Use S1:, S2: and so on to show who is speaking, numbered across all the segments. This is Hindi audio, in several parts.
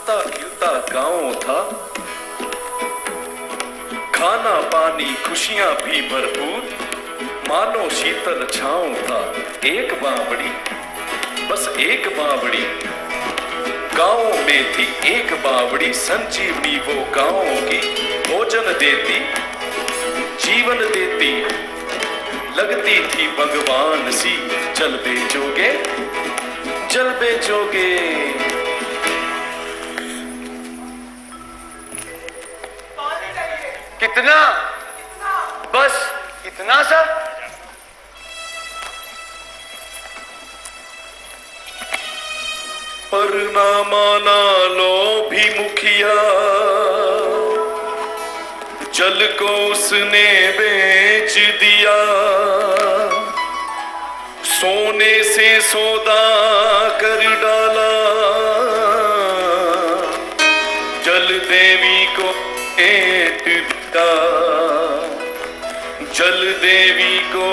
S1: हंसता खिलता गांव था, खाना पानी खुशियां भी भरपूर, मानो शीतल छांव था। एक बावड़ी, बस एक बावड़ी, गांव में थी एक बावड़ी, संजीवनी वो गांव की, भोजन देती जीवन देती, लगती थी भगवान सी। जल बेचोगे जल बेचोगे।
S2: कितना? बस इतना सा?
S1: पर ना माना लो भी मुखिया, जल को उसने बेच दिया। सोने से सौदा कर डाला, जल देवी को भेंट दिया, जल देवी को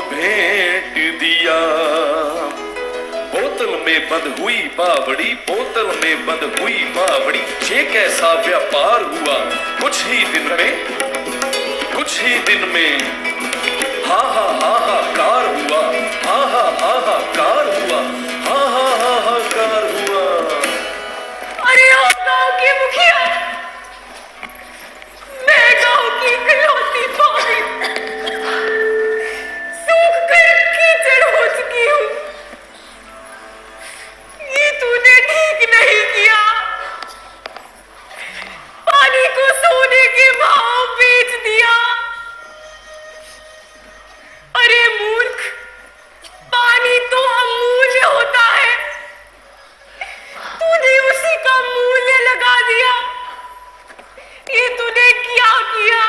S1: भेंट दिया। बोतल में बंद हुई बावड़ी, बोतल में बंद हुई बावड़ी, ये कैसा व्यापार हुआ कुछ ही दिन में, कुछ ही दिन में। हा हा हा हा कार हुआ, हा हा हा हा कार हुआ, हा हा हा हा कार हुआ।
S3: अरे ओ गांव के मुखिया, मैं गांव की इकलौती बावड़ी, सूख कर कीचड़ हो चुकी हूँ। ये तूने ठीक नहीं किया, पानी को सोने के भाव बेच दिया। अरे मूर्ख, पानी तो अमूल्य होता है, तूने उसी का मूल्य लगा दिया। ये तूने क्या किया?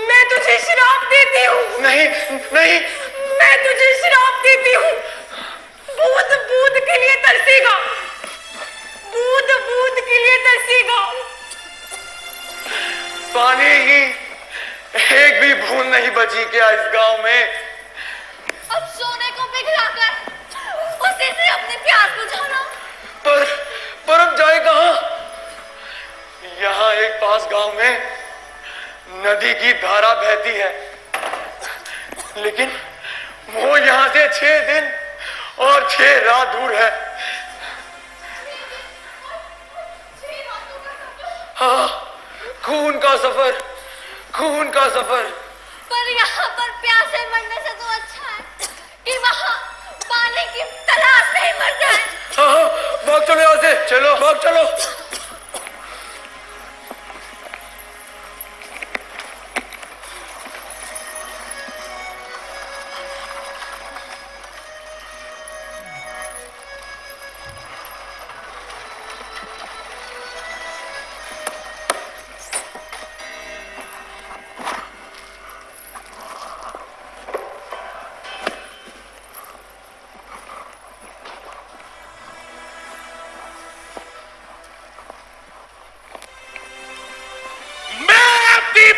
S3: मैं तुझे श्राप देती हूँ।
S2: नहीं नहीं,
S3: मैं तुझे श्राप देती हूँ। बूंद बूंद के लिए तरसेगा, बूंद बूंद के लिए तरसेगा।
S2: पानी की एक भी बूंद नहीं बची क्या इस गांव में?
S3: अब सोने को पिघलाकर उसी से अपनी प्यास बुझाना।
S2: पर अब जाए कहां? यहाँ एक पास गांव में नदी की धारा बहती है, लेकिन वो यहाँ से 6 दिन और 6 रात दूर है। हाँ, खून का सफर, खून का सफर।
S3: पर यहाँ पर प्यासे मरने से तो अच्छा है कि वहाँ पानी की तलाश नहीं मर जाए।
S2: हाँ, भाग चलो यहाँ से, चलो भाग चलो।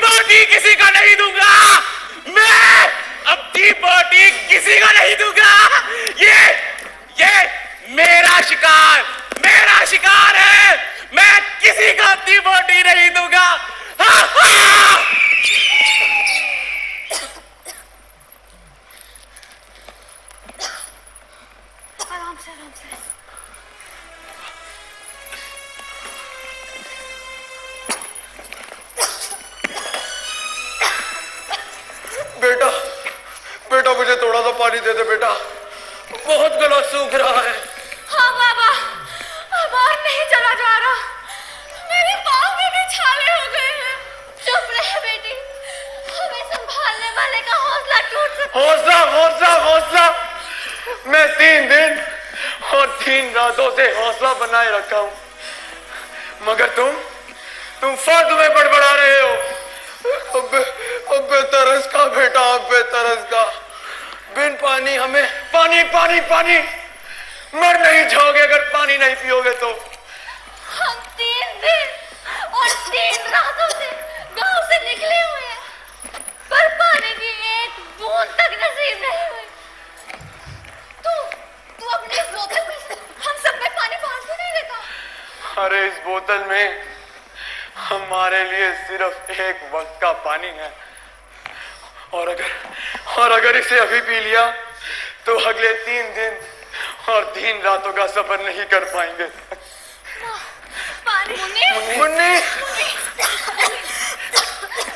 S4: बोटी किसी का नहीं दूंगा, मैं अपनी बोटी किसी का नहीं दूंगा। ये मेरा शिकार है, मैं किसी को अपनी बोटी नहीं दूंगा।
S3: आराम से, आराम से।
S2: बेटा मुझे थोड़ा सा पानी दे दे बेटा, बहुत गला सूख रहा है।
S3: हाँ बाबा, अब और नहीं चला जा रहा, मेरे पाँव में भी छाले हो गए हैं। चुप रहे बेटी, हमें संभालने वाले का हौसला टूट सकता है।
S2: हौसला, मैं 3 दिन और 3 रातों से हौसला बनाए रखा हूँ, मगर तुम फालतू में बड़बड़ा रहे हो। अब बेतरस का बेटा, अब बेतरस का, बिन पानी हमें पानी मर नहीं जाओगे अगर पानी नहीं पियोगे तो।
S3: हम 3 दिन और 3 रातों से गांव से निकले हुए हैं, पर पानी की एक बूंद तक नसीब नहीं हुई। तू अपनी इस बोतल में
S2: अरे इस बोतल में हमारे लिए सिर्फ एक वक्त का पानी है, और अगर इसे अभी पी लिया तो अगले 3 दिन और 3 रातों का सफर नहीं कर पाएंगे।
S3: पानी मुन्नी
S2: मुन्नी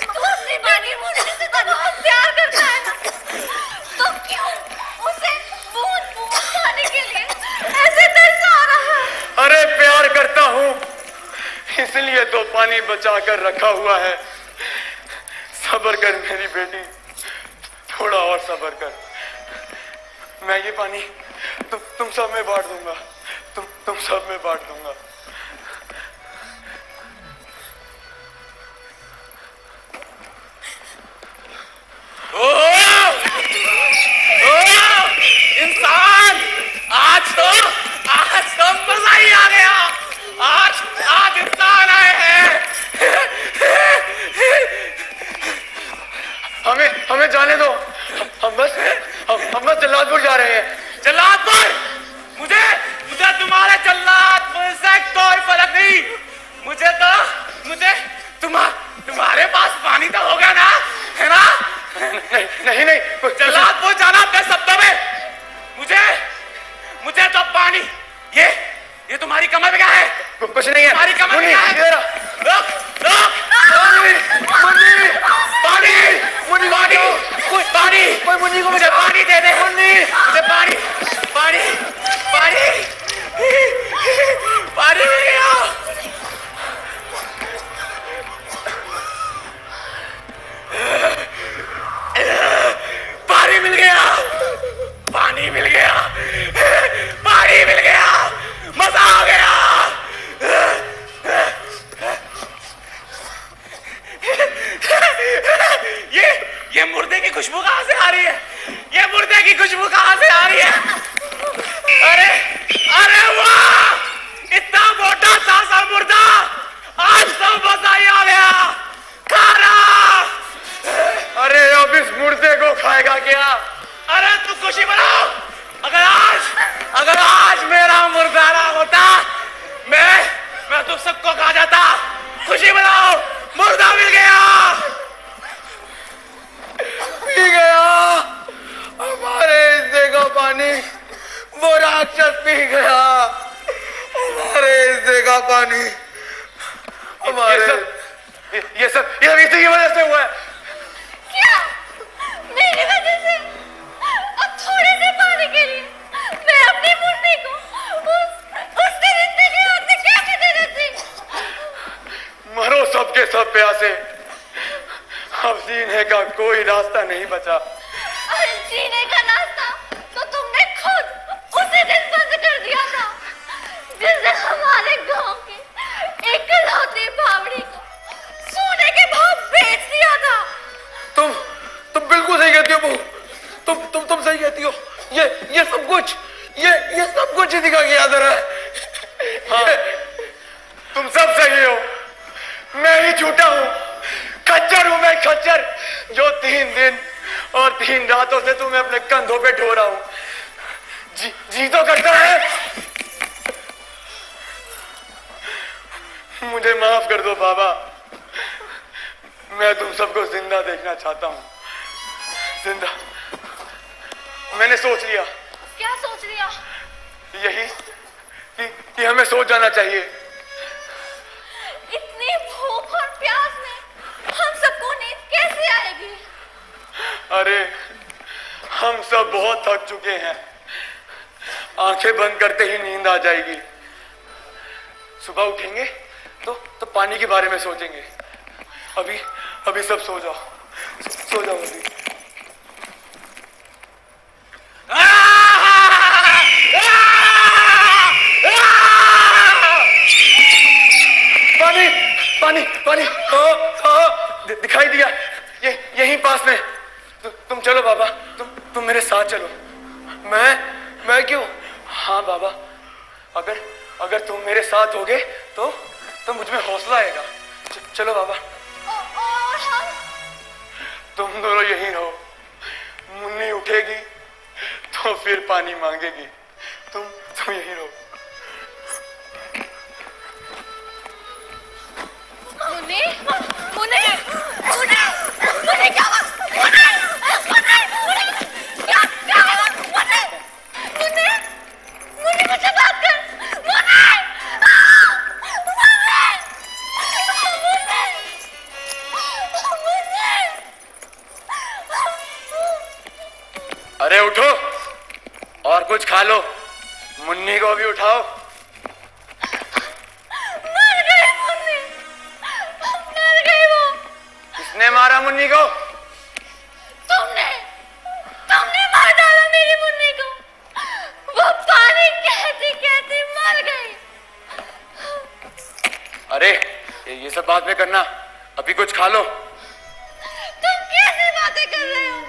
S3: तू अपनी पानी मुन्नी से तो बहुत प्यार करता है ना, तो क्यों उसे बूंद बूंद पाने के लिए ऐसे तरसा रहा है?
S2: अरे प्यार करता हूँ, इसलिए तो पानी बचा कर रखा हुआ है। सब्र कर मेरी बेटी, थोड़ा और सब्र कर। मैं ये पानी तुम सब में बांट दूंगा, तुम सब में बांट दूंगा।
S4: इंसान, आज तो मजा ही आ गया। आज इंसान आए हैं।
S2: हमें जाने दो, हम बस जल्लादपुर जा रहे हैं।
S4: जल्लादपुर? मुझे तुम्हारे जल्लादपुर से कोई फर्क नहीं। मुझे तुम्हारे पास पानी तो होगा ना, है ना?
S2: नहीं
S4: जल्लादपुर जाना अपने शब्दों में। मुझे तो पानी, ये तुम्हारी कमर में क्या है?
S2: कुछ नहीं है।
S4: तुम्हारी कमर में क्या है? रोक! पानी! मुझे पानी दे दे। मुझे पानी मिल गया। पानी मिल गया। मजा आ गया। ये मुर्दे की खुशबू कहां से आ रही है? अरे वाह! इतना मोटा ताजा मुर्दा, आज तो मजा ही आ गया। खाना!
S2: अरे अब इस मुर्दे को खाएगा क्या?
S4: अरे तू खुशी मनाओ। अगर आज मेरा मुर्दा ना होता, मैं तुम सबको खा जाता। खुशी मनाओ, मुर्दा मिल गया।
S2: पी गया हमारे हिस्से का पानी, वो राक्षस पी गया हमारे हिस्से का पानी। ये सब इसी की वजह से हुआ है।
S3: क्या? मेरी वजह से? अब थोड़े से पानी के लिए मैं अपनी मुन्नी को उसके रिश्ते की ओर से कैसे दे देती?
S2: मरो सबके सब प्यासे, अब जीने का कोई रास्ता नहीं बचा।
S3: और जीने का रास्ता तो तुमने खुद उसी दिन बंद कर दिया था, जिस दिन हमारे गांव के इकलौती बावड़ी को सोने के भाव बेच दिया था।
S2: तुम बिल्कुल सही कहती हो बहू, तुम सही कहती हो। ये सब कुछ इसी का किया था। हाँ, तुम सब सही हो, मैं ही झूठा हूँ। खच्चर हूं मैं, खच्चर, जो 3 दिन और 3 रातों से तुम्हें अपने कंधों पे ढो रहा हूं। जी तो करता है। मुझे माफ कर दो बाबा, मैं तुम सबको जिंदा देखना चाहता हूं। जिंदा। मैंने सोच लिया।
S3: क्या सोच लिया?
S2: यही कि हमें सो जाना चाहिए।
S3: इतनी भूख और प्यास में हम सबको नींद कैसे आएगी?
S2: अरे हम सब बहुत थक चुके हैं, आंखें बंद करते ही नींद आ जाएगी। सुबह उठेंगे तो पानी के बारे में सोचेंगे। अभी सब सो जाओ अभी। पानी दिखाई दिया, यहीं पास में। तुम चलो बाबा, तुम मेरे साथ चलो। मैं क्यों? हाँ बाबा, अगर तुम मेरे साथ होगे तो मुझ में हौसला आएगा। चलो बाबा।
S3: और हम?
S2: तुम दोनों यहीं रहो, मुन्नी उठेगी तो फिर पानी मांगेगी। तुम यहीं रहो।
S3: मुन्नी मुन्नी मुन्नी मुन्नी क्या हुआ मुन्नी मुन्नी मुन्नी क्या हुआ मुन्नी मुन्नी मुन्नी मुझसे बात कर मुन्नी
S2: अरे उठो और कुछ खा लो, मुन्नी को भी उठाओ।
S3: मर गई मुन्नी, मर गई वो।
S2: किसने मारा मुन्नी को?
S3: तुमने तुमने मार डाला मेरी मुन्नी को। वो पानी कहती कहती मर गई।
S2: अरे ये सब बात में करना, अभी कुछ खा लो।
S3: तुम कैसी बातें कर रहे हो?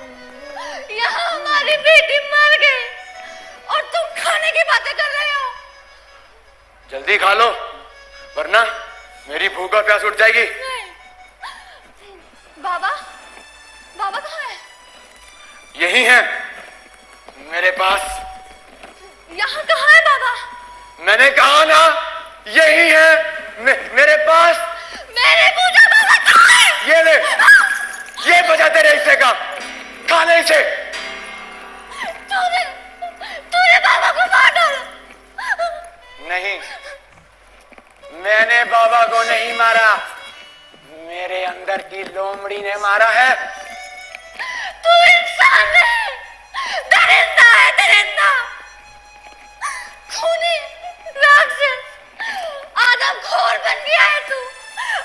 S3: यहाँ हमारी बेटी मर गई और तुम खाने की बातें कर रहे हो।
S2: जल्दी खा लो वरना मेरी भूख और प्यास उठ जाएगी।
S3: नहीं। बाबा बाबा कहाँ है?
S2: यही है मेरे पास।
S3: यहाँ कहाँ है बाबा?
S2: मैंने कहा ना यही है मेरे पास।
S3: मैंने पूछा बाबा कहाँ है?
S2: ये ले, ये बजा तेरे हिस्से का, खा ले इसे।
S3: तूने तूने बाबा को मार डाला।
S2: नहीं, मैंने बाबा को नहीं मारा, मेरे अंदर की लोमड़ी ने मारा है।
S3: तू इंसान नहीं, दरिंदा है, दरिंदा, खूनी राक्षस, आदमखोर बन गया है तू,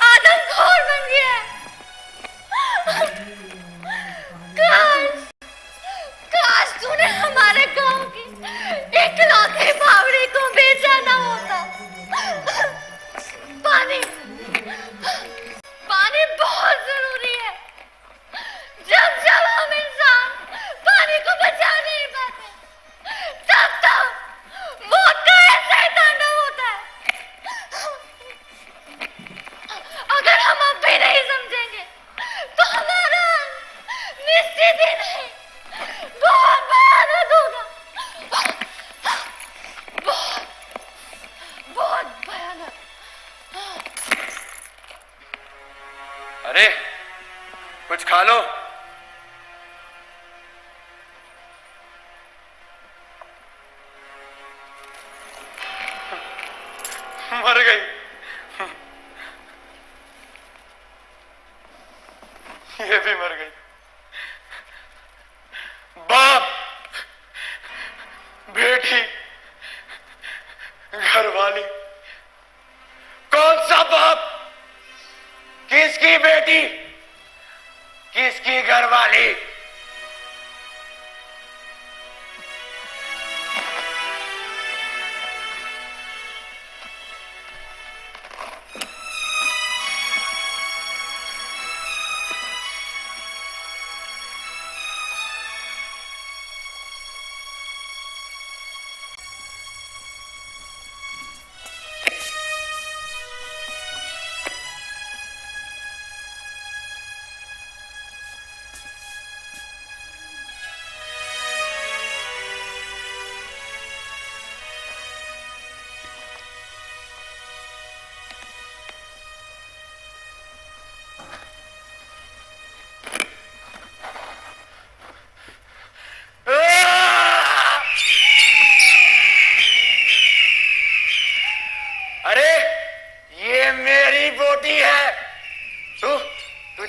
S3: आदमखोर बन गया है। काश तूने हमारे गांव की इकलौती बावड़ी को बेचा ना होता। पानी पानी बहुत जरूरी है। जब जब हम इंसान पानी को बचा नहीं पाते तब तब मौत का ऐसा ही तांडव होता है। अगर हम अब भी नहीं समझेंगे तो हमारा निश्चित ही नहीं बहुत भयानक होगा। बहुत बहुत भयानक।
S2: अरे कुछ खा लो। मर गई, ये भी मर गई। बाप, बेटी, घरवाली, कौन सा बाप, किसकी बेटी, किसकी घरवाली?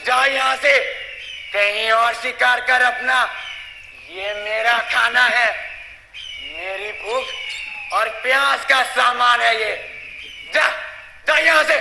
S2: जा यहाँ से, कहीं और शिकार कर अपना। ये मेरा खाना है, मेरी भूख और प्यास का सामान है ये। जा जा यहाँ से।